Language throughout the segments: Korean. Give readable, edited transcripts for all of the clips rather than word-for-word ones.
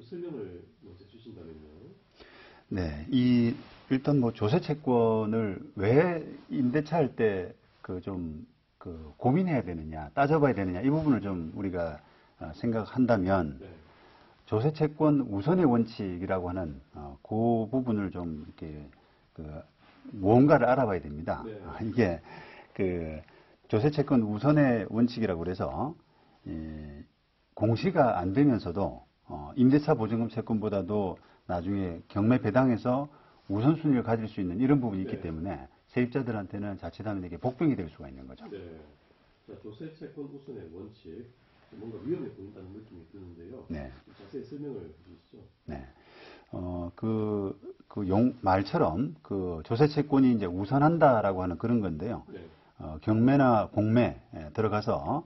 설명을 먼저 주신다면요. 네, 일단 뭐 조세 채권을 왜 임대차 할 때 고민해야 되느냐, 따져봐야 되느냐, 이 부분을 좀 우리가 생각한다면, 네. 조세 채권 우선의 원칙이라고 하는 그 부분을 좀 이렇게 무언가를 알아봐야 됩니다. 네. 이게 조세 채권 우선의 원칙이라고 그래서 공시가 안 되면서도 임대차 보증금 채권보다도 나중에 경매 배당에서 우선순위를 가질 수 있는 이런 부분이 있기 네. 때문에 세입자들한테는 자칫하면 이게 복병이 될 수가 있는 거죠. 네. 자, 조세 채권 우선의 원칙, 뭔가 위험해 보인다는 느낌이 드는데요. 네. 자세히 설명을 해주시죠. 네. 말처럼 조세 채권이 이제 우선한다라고 하는 그런 건데요. 네. 경매나 공매에 들어가서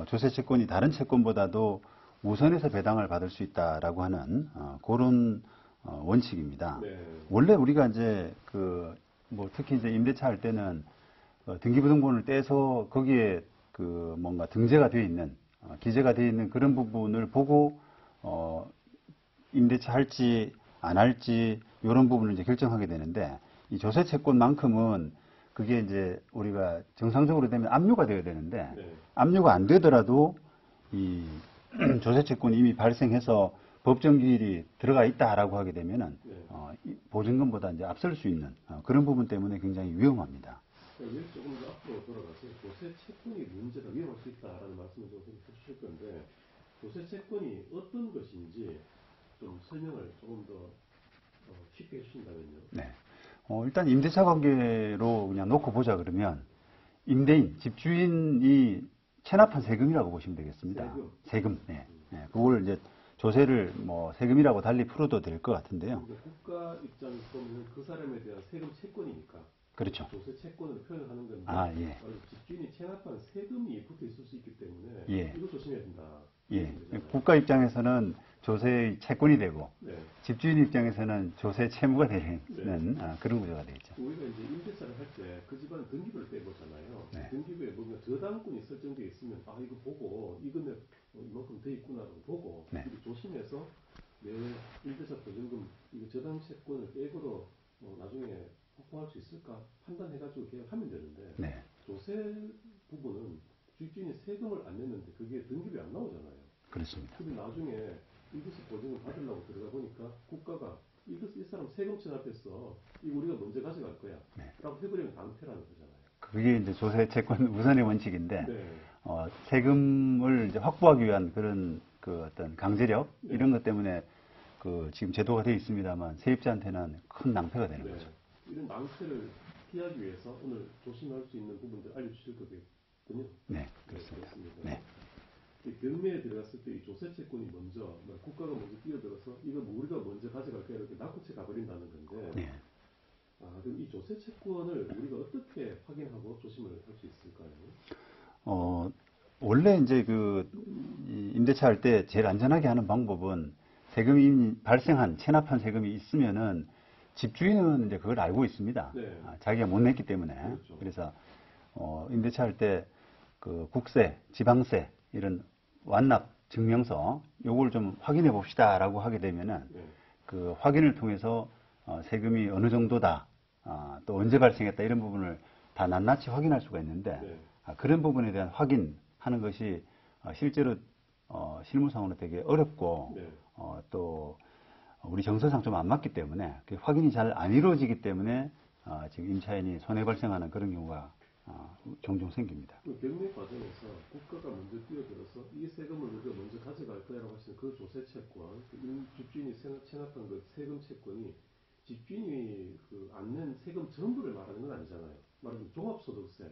조세 채권이 다른 채권보다도 우선해서 배당을 받을 수 있다라고 하는 그런 원칙입니다. 네. 원래 우리가 이제 특히 이제 임대차 할 때는 등기부등본을 떼서 거기에 뭔가 등재가 되어 있는 기재가 되어 있는 그런 부분을 보고 임대차 할지 안 할지 이런 부분을 이제 결정하게 되는데, 이 조세 채권만큼은 그게 이제 우리가 정상적으로 되면 압류가 되어야 되는데, 네. 압류가 안 되더라도 이 조세 채권이 이미 발생해서 법정 기일이 들어가 있다라고 하게 되면은 네. 보증금보다 이제 앞설 수 있는 그런 부분 때문에 굉장히 위험합니다. 여기 조금 더 앞으로 돌아가서 조세 채권이 문제가 위험할 수 있다라는 말씀을 좀 해주실 건데, 조세 채권이 어떤 것인지 좀 설명을 조금 더 쉽게 해주신다면요. 네. 일단 임대차 관계로 그냥 놓고 보자 그러면, 임대인, 집주인이 체납한 세금이라고 보시면 되겠습니다. 세금. 네. 네. 그걸 이제 조세를 세금이라고 달리 풀어도 될 것 같은데요. 그러니까 국가 입장에서 보면 그 사람에 대한 세금 채권이니까. 그렇죠. 조세 채권을 표현하는 건데, 예. 집주인이 체납한 세금이 붙어 있을 수 있기 때문에 예. 이거 조심해야 된다. 예. 국가 입장에서는 조세의 채권이 되고, 네. 집주인 입장에서는 조세 채무가 되는 그런 구조가 되겠죠. 우리가 이제 임대차를 할 때 그 집안 등기부를 빼보잖아요. 네. 등기부에 보면 저당권이 설정되어 있으면 이거 보고 이 금액 이만큼 돼 있구나라고 보고 네. 조심해서 내 임대차 보증금 이거 저당 채권을 백으로 나중에 확보할 수 있을까 판단해가지고 계약하면 되는데, 네. 조세 부분은 집주인이 세금을 안 냈는데 그게 등기부에 안 나오잖아요. 그렇습니다. 근데 나중에 이것을 보증을 받으려고 들어가 보니까 국가가 이 사람 세금 체납했어. 이거 우리가 먼저 가져갈 거야. 네. 라고 해버리면 낭패라는 거잖아요. 그게 이제 조세 채권 우선의 원칙인데, 네. 세금을 이제 확보하기 위한 그런 어떤 강제력, 네. 이런 것 때문에 지금 제도가 되어 있습니다만 세입자한테는 큰 낭패가 되는 네. 거죠. 이런 낭패를 피하기 위해서 오늘 조심할 수 있는 부분들 알려주실 거겠군요. 네, 그렇습니다. 네. 경매에 들어갔을 때 이 조세 채권이 먼저 국가가 먼저 뛰어들어서 이거 우리가 먼저 가져갈 거야 이렇게 납부채 가버린다는 건데, 네. 그럼 이 조세 채권을 우리가 어떻게 확인하고 조심을 할 수 있을까요? 원래 이제 임대차 할 때 제일 안전하게 하는 방법은, 세금이 발생한, 체납한 세금이 있으면은 집주인은 이제 그걸 알고 있습니다. 네. 자기가 못 냈기 때문에. 그렇죠. 그래서 임대차 할 때 국세, 지방세 이런 완납 증명서 요걸 좀 확인해 봅시다라고 하게 되면은 네. 그 확인을 통해서 세금이 어느 정도다, 또 언제 발생했다, 이런 부분을 다 낱낱이 확인할 수가 있는데, 네. 그런 부분에 대한 확인하는 것이 실제로 실무상으로 되게 어렵고, 네. 또 우리 정서상 좀 안 맞기 때문에 확인이 잘 안 이루어지기 때문에 지금 임차인이 손해 발생하는 그런 경우가 종종 생깁니다. 그 경매 과정에서 국가가 먼저 뛰어들어서 이 세금을 우리가 먼저 가져갈 거야라고 하시는 그 조세 채권, 집주인이 체납한 그 세금 채권이 집주인이 안 낸 세금 전부를 말하는 건 아니잖아요. 말하자면 종합소득세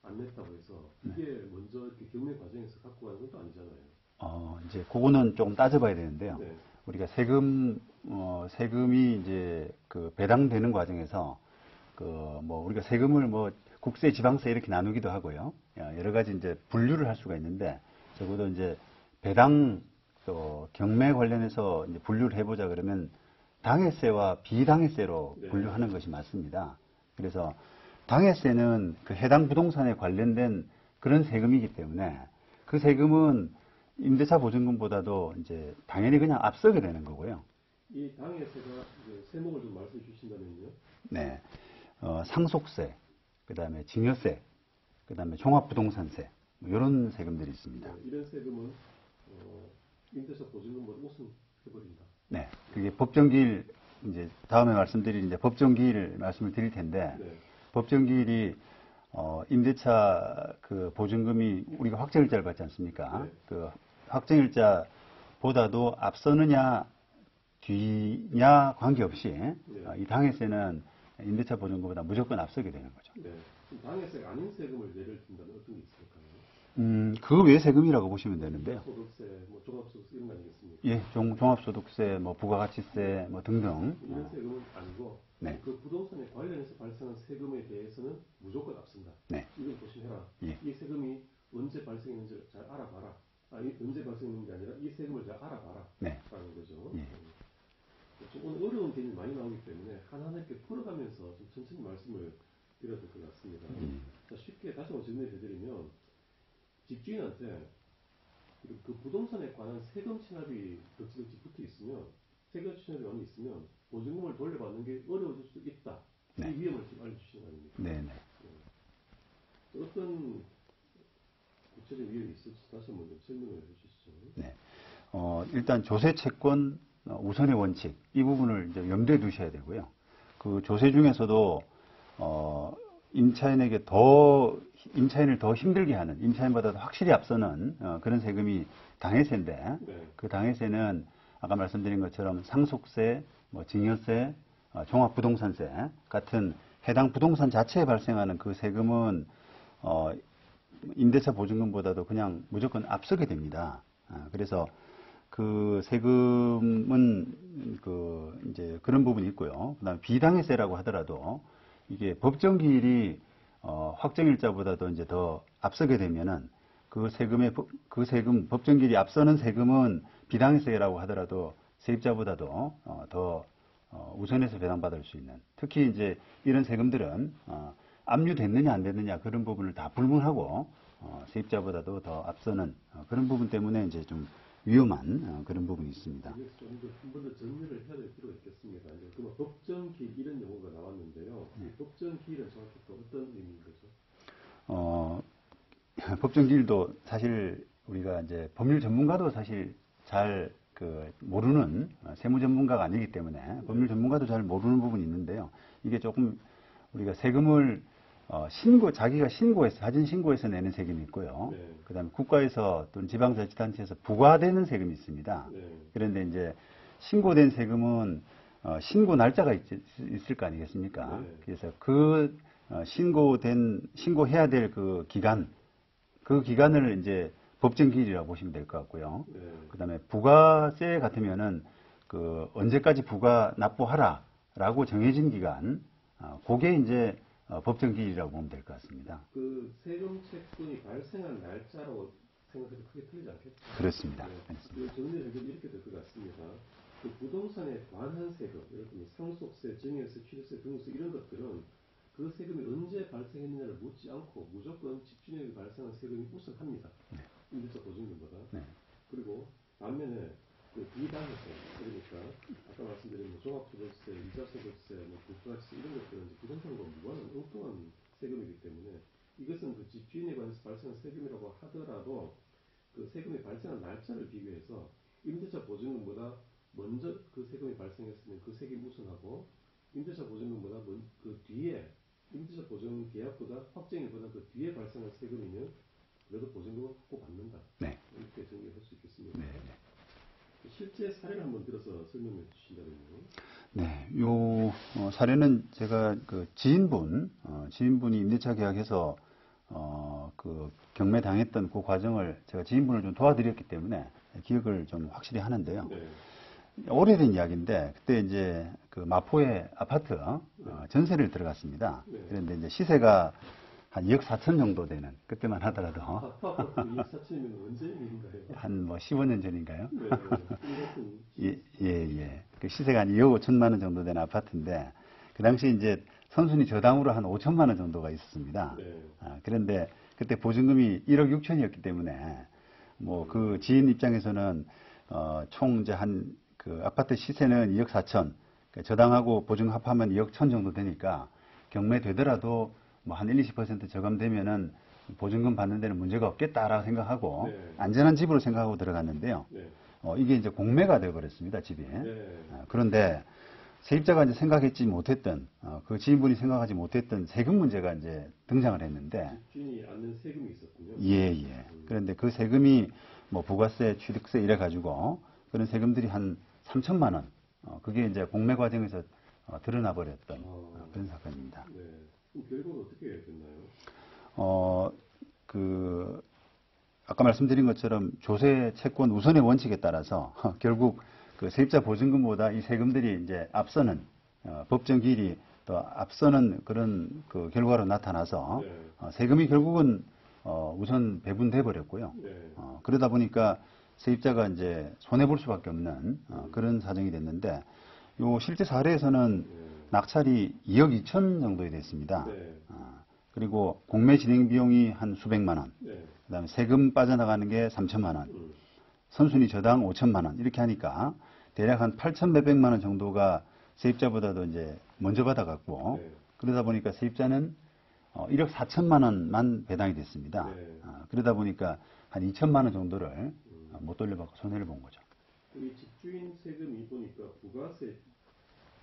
안 냈다고 해서 이게 먼저 이렇게 경매 과정에서 갖고 가는 건 또 아니잖아요. 이제 그거는 조금 따져봐야 되는데요. 네. 우리가 세금이 이제 배당되는 과정에서 우리가 세금을 국세, 지방세 이렇게 나누기도 하고요. 여러 가지 이제 분류를 할 수가 있는데, 적어도 이제 배당, 또 경매 관련해서 이제 분류를 해보자 그러면 당해세와 비당해세로 네. 분류하는 것이 맞습니다. 그래서 당해세는 그 해당 부동산에 관련된 그런 세금이기 때문에 그 세금은 임대차 보증금보다도 이제 당연히 그냥 앞서게 되는 거고요. 이 당해세가 이제 세목을 좀 말씀해 주신다면요. 네. 상속세, 그 다음에 증여세, 그 다음에 종합부동산세, 뭐 이런 세금들이 있습니다. 네, 이런 세금은 임대차 보증금보다 우선해버린다. 네. 그게 법정기일, 이제 다음에 말씀드릴 이제 법정기일 말씀을 드릴 텐데, 네. 법정기일이 임대차 그 보증금이 우리가 확정일자를 받지 않습니까? 네. 그 확정일자보다도 앞서느냐 뒤냐 관계없이 이 당해세는 임대차 보증금보다 무조건 앞서게 되는 거죠. 네. 당해세가 아닌 세금을 예를 든다면 어떤 게 있을까요? 그 외 세금이라고 보시면 되는데요. 소득세, 뭐 종합소득세 이런 거 아니겠습니까? 예, 종합소득세, 뭐 부가가치세, 뭐 등등. 이런 세금은 아니고 네. 그 부동산에 관련해서 발생한 세금에 대해서는 무조건 앞선다. 네. 이걸 조심해라. 예. 이 세금이 언제 발생했는지 잘 알아봐라. 아니 언제 발생했는 게 아니라 이 세금을 잘 알아봐라. 네. 라는 거죠. 예. 좀 오늘 어려운 개념이 많이 나오기 때문에 하나하나 이렇게 풀어가면서 좀 천천히 말씀을 드려야 될 것 같습니다. 자, 쉽게 다시 한번 정리해 드리면 집주인한테 그 부동산에 관한 세금 체납이 덕지덕지 붙어 있으면 세금 체납이 많이 있으면 보증금을 돌려받는 게 어려워질 수 있다. 네. 이 위험을 지금 알려주시는 거 아닙니까? 네네. 어떤 구체적인 위험이 있을지 다시 한번 좀 설명을 해주시죠. 네. 일단 조세 채권 우선의 원칙 이 부분을 이제 염두에 두셔야 되고요. 그 조세 중에서도 임차인을 더 힘들게 하는 임차인보다도 확실히 앞서는 그런 세금이 당해세인데 네. 그 당해세는 아까 말씀드린 것처럼 상속세, 뭐 증여세, 종합부동산세 같은 해당 부동산 자체에 발생하는 그 세금은 임대차 보증금보다도 그냥 무조건 앞서게 됩니다. 그래서 그 세금은 이제 그런 부분이 있고요. 그다음에 비당해세라고 하더라도 이게 법정기일이 확정일자보다도 이제 더 앞서게 되면은 그 세금 법정기일이 앞서는 세금은 비당해세라고 하더라도 세입자보다도 더 우선해서 배당받을 수 있는 특히 이제 이런 세금들은 압류됐느냐 안 됐느냐 그런 부분을 다 불문하고 세입자보다도 더 앞서는 그런 부분 때문에 이제 좀 위험한 그런 부분이 있습니다. 한 번 더 정리를 해야 될 필요가 있겠습니다. 이제 그러면 법정기일 이런 용어가 나왔는데요. 이 법정기일은 정확히 또 어떤 의미인 거죠? 법정기일도 사실 우리가 이제 법률 전문가도 사실 잘 모르는 세무 전문가가 아니기 때문에 법률 전문가도 잘 모르는 부분이 있는데요. 이게 조금 우리가 세금을 자기가 사진 신고해서 내는 세금이 있고요. 네. 그 다음에 국가에서 또는 지방자치단체에서 부과되는 세금이 있습니다. 네. 그런데 이제 신고된 세금은 신고 날짜가 있을 거 아니겠습니까? 네. 그래서 그 신고해야 될 그 기간을 이제 법정기일이라고 보시면 될 것 같고요. 네. 그 다음에 부가세 같으면은 언제까지 부가 납부하라라고 정해진 기간, 그게 이제 법정기일이라고 보면 될 것 같습니다. 그 세금 채권이 발생한 날짜로 생각해도 크게 틀리지 않겠죠? 그렇습니다. 네. 정리를 이렇게 될 것 같습니다. 그 부동산에 관한 세금, 예를 들면 상속세, 증여세, 취득세, 등록세 이런 것들은 그 세금이 언제 발생했느냐를 묻지 않고 무조건 집주인에게 발생한 세금이 우선합니다. 네. 임대차 보증금보다. 네. 그리고 반면에 그 비당해세, 그러니까 아까 말씀드린 종합소득세, 이자소득세, 부가가치세 이런 것들은 이제 부동산과 무관한 엉뚱한 세금이기 때문에 이것은 그 집주인에 관해서 발생한 세금이라고 하더라도 그 세금이 발생한 날짜를 비교해서 임대차 보증금보다 먼저 그 세금이 발생했으면 그 세금이 우선하고 임대차 보증금보다 그 뒤에 임대차 보증 계약보다 확정일보다 그 뒤에 발생한 세금이면 그래도 보증금을 확보 받는다. 네. 이렇게 정리할 수 있겠습니다. 네. 실제 사례를 한번 들어서 설명해 주신다면요. 네, 요 사례는 제가 지인분이 임대차 계약해서 그 경매 당했던 그 과정을 제가 지인분을 좀 도와드렸기 때문에 기억을 좀 확실히 하는데요. 네. 오래된 이야기인데 그때 이제 그 마포의 아파트 전세를 들어갔습니다. 네. 그런데 이제 시세가 한 2억 4천 정도 되는 그때만 하더라도 아파트 2억 4천이면 언제 일인가요? 한 15년 전인가요? 네. 예. 그 시세가 한 2억 5천만 원 정도 되는 아파트인데 그 당시 이제 선순위 저당으로 한 5천만 원 정도가 있었습니다. 네. 그런데 그때 보증금이 1억 6천이었기 때문에 뭐 그 지인 입장에서는 총 이제 그 아파트 시세는 2억 4천, 그러니까 저당하고 보증 합하면 2억 1천 정도 되니까 경매 되더라도 뭐 한 1, 20% 저감되면은 보증금 받는 데는 문제가 없겠다라고 생각하고 네. 안전한 집으로 생각하고 들어갔는데요. 네. 이게 이제 공매가 되어버렸습니다, 집이. 네. 그런데 세입자가 이제 생각했지 못했던, 그 지인분이 생각하지 못했던 세금 문제가 이제 등장을 했는데, 집주인이 안는 세금이 있었군요. 예, 예. 그런데 그 세금이 뭐 부가세, 취득세 이래가지고 그런 세금들이 한 3천만 원, 그게 이제 공매 과정에서 드러나 버렸던 그런 사건입니다. 네. 그럼 결국은 어떻게 됐나요? 아까 말씀드린 것처럼 조세 채권 우선의 원칙에 따라서 결국 그 세입자 보증금보다 이 세금들이 이제 앞서는 법정 기일이 또 앞서는 그런 그 결과로 나타나서 네. 세금이 결국은 우선 배분돼 버렸고요. 네. 그러다 보니까 세입자가 이제 손해 볼 수밖에 없는 그런 사정이 됐는데 요 실제 사례에서는 낙찰이 2억 2천 정도 됐습니다. 네. 그리고 공매 진행 비용이 한 수백만 원, 네. 그다음에 세금 빠져나가는 게 3천만 원, 선순위 저당 5천만 원 이렇게 하니까 대략 한 8천 몇백만 원 정도가 세입자보다도 이제 먼저 받아갔고 네. 그러다 보니까 세입자는 1억 4천만 원만 배당이 됐습니다. 네. 그러다 보니까 한 2천만 원 정도를 못 돌려받고 손해를 본 거죠. 이 집주인 세금이 보니까 부가세,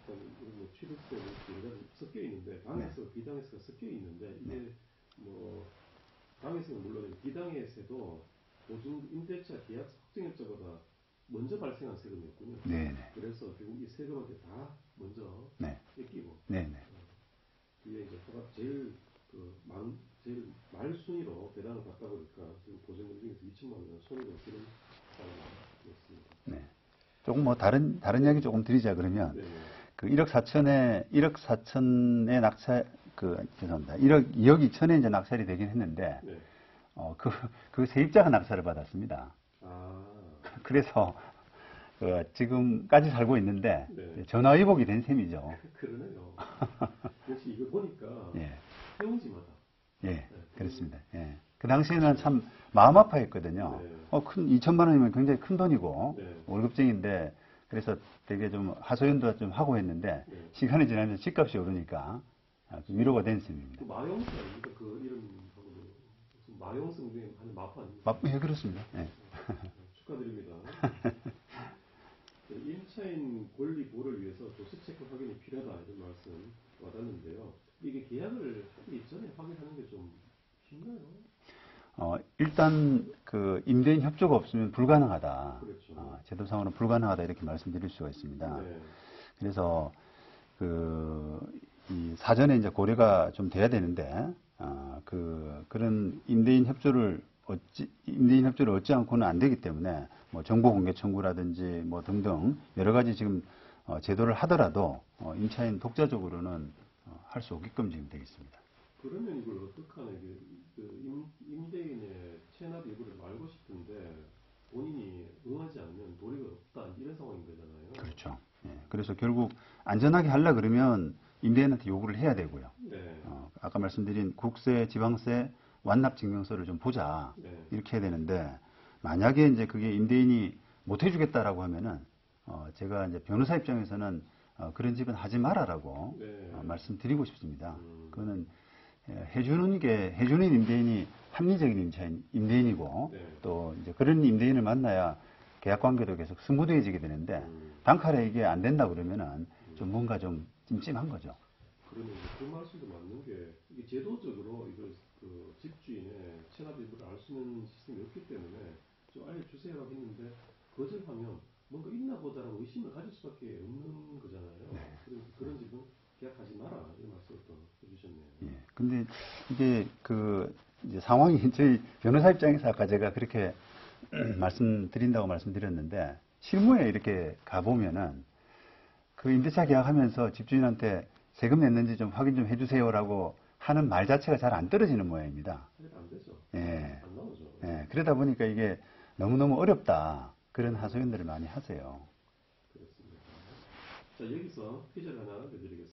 뭐 취득세 여러 가지 섞여 있는데 당에서 비당에서 섞여 있는데 이게 뭐 당에서는 물론 비당에서도 보증 임대차 계약 확정일자보다 먼저 발생한 세금이었군요. 네네. 그래서 결국 이 세금한테 다 먼저 네. 뺏기고 네네. 뒤에 이제 제일 제일 말순위로 배당을 받다 보니까 지금 보증금 중에서 2천만 원 손해를 보는 상황이었습니다. 네. 조금 뭐 다른 이야기 조금 드리자 그러면 네. 그 1억 4천의 낙찰 죄송합니다. 2억 2천에 이제 낙찰이 되긴 했는데 네. 그 세입자가 낙찰을 받았습니다. 아. 그래서 지금까지 살고 있는데 네. 전화위복이 된 셈이죠. 그러네요. 역시 이거 보니까 예. 세운지마다. 예, 네. 그렇습니다. 예. 그 당시에는 참 마음 아파했거든요. 네. 2천만 원이면 굉장히 큰 돈이고 네. 월급쟁인데 그래서 되게 좀 하소연도 좀 하고 했는데 네. 시간이 지나면서 집값이 오르니까 좀 위로가 된 셈입니다. 그 마용성 아닙니까? 그 이름하고 무슨 마용성 중에 하는 마파 아닙니까? 예, 그렇습니다. 예. 축하드립니다. 1차인 권리 보호를 위해서 조세채권 확인이 필요하다 이런 말씀 와닿는데요. 이게 계약을 하기 전에 확인하는 게 좀 쉽나요? 일단 그 임대인 협조가 없으면 불가능하다. 그렇죠. 제도상으로는 불가능하다 이렇게 말씀드릴 수가 있습니다. 네. 그래서 이 사전에 이제 고려가 좀 돼야 되는데 그런 임대인 협조를 얻지 않고는 안 되기 때문에 뭐 정보 공개 청구라든지 뭐 등등 여러 가지 지금 제도를 하더라도 임차인 독자적으로는 할 수 없게끔 지금 되어 있습니다. 그러면 이걸 어떻게 하나 이게 임대인의 체납 여부를 알고 싶은데 본인이 응하지 않으면 도리가 없다 이런 상황인 거잖아요. 그렇죠. 예. 그래서 결국 안전하게 하려 그러면 임대인한테 요구를 해야 되고요. 네. 아까 말씀드린 국세, 지방세 완납 증명서를 좀 보자 네. 이렇게 해야 되는데 만약에 이제 그게 임대인이 못 해주겠다라고 하면은 제가 이제 변호사 입장에서는 그런 집은 하지 말아라고 네. 말씀드리고 싶습니다. 그거는 해주는 임대인이 합리적인 임대인이고 네. 또 이제 그런 임대인을 만나야 계약 관계도 계속 스무드해지게 되는데 단칼에 이게 안 된다 그러면은 좀 뭔가 좀 찜찜한 거죠. 그러면 그 말씀도 맞는 게 이게 제도적으로 이걸 그 집주인의 체납 여부를 알 수 있는 시스템이 없기 때문에 좀 알려주세요라고 했는데 거절하면 뭔가 있나 보다라고 의심을 가질 수밖에 없는 거잖아요. 네. 그런 집은 계약하지 마라 이런 말씀을 또 해주셨네요. 예. 근데 이게 이제 상황이 저희 변호사 입장에서 아까 제가 그렇게 말씀드린다고 말씀드렸는데 실무에 이렇게 가보면은 그 임대차 계약하면서 집주인한테 세금 냈는지 좀 확인 좀 해주세요라고 하는 말 자체가 잘 안 떨어지는 모양입니다. 안 되죠. 예. 안 나오죠. 예. 그러다 보니까 이게 너무너무 어렵다. 그런 하소연들을 많이 하세요. 그렇습니다. 자, 여기서 퀴즈를 하나 내드리겠습니다.